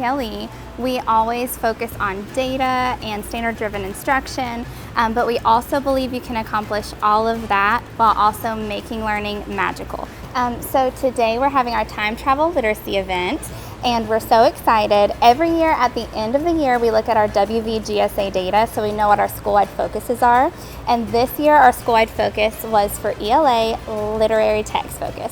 ELE, we always focus on data and standard-driven instruction, but we also believe you can accomplish all of that while also making learning magical. So today we're having our time travel literacy event, and we're so excited. Every year at the end of the year, we look at our WVGSA data so we know what our school-wide focuses are. And this year, our school-wide focus was for ELA literary text focus.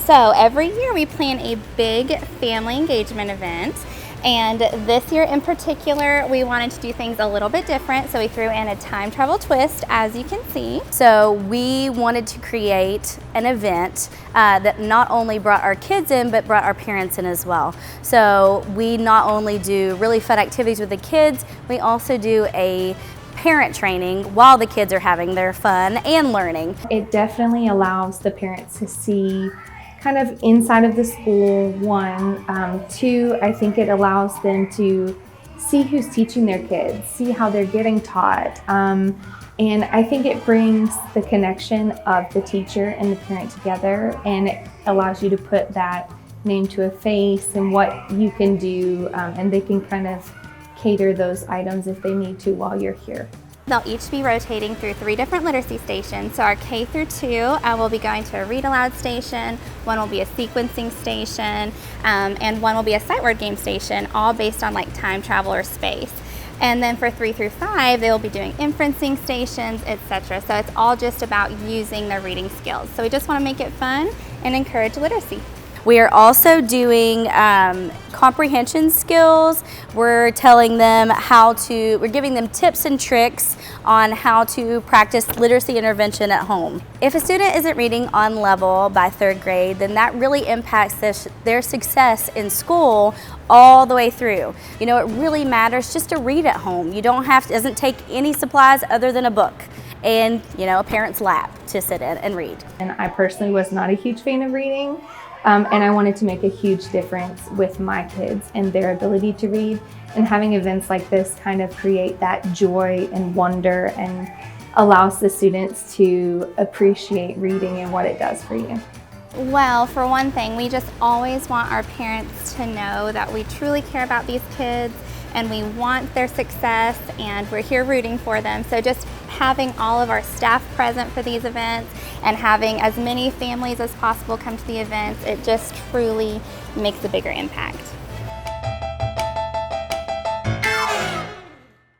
So every year we plan a big family engagement event. And this year in particular, we wanted to do things a little bit different, so we threw in a time travel twist, as you can see. So we wanted to create an event that not only brought our kids in, but brought our parents in as well. So we not only do really fun activities with the kids, we also do a parent training while the kids are having their fun and learning. It definitely allows the parents to see kind of inside of the school, one. Two, I think it allows them to see who's teaching their kids, see how they're getting taught. And I think it brings the connection of the teacher and the parent together, and it allows you to put that name to a face and what you can do, and they can kind of cater those items if they need to while you're here. They'll each be rotating through 3 different literacy stations. So our K through 2 will be going to a read aloud station, one will be a sequencing station, and one will be a sight word game station, all based on like time travel or space. And then for 3 through 5, they will be doing inferencing stations, etc. So it's all just about using their reading skills. So we just want to make it fun and encourage literacy. We are also doing comprehension skills. We're telling them we're giving them tips and tricks on how to practice literacy intervention at home. If a student isn't reading on level by 3rd grade, then that really impacts their success in school all the way through. You know, it really matters just to read at home. You don't have to, it doesn't take any supplies other than a book and, you know, a parent's lap to sit in and read. And I personally was not a huge fan of reading. And I wanted to make a huge difference with my kids and their ability to read, and having events like this kind of create that joy and wonder and allows the students to appreciate reading and what it does for you. Well, for one thing, we just always want our parents to know that we truly care about these kids and we want their success, and we're here rooting for them. So just having all of our staff present for these events and having as many families as possible come to the events, it just truly makes a bigger impact.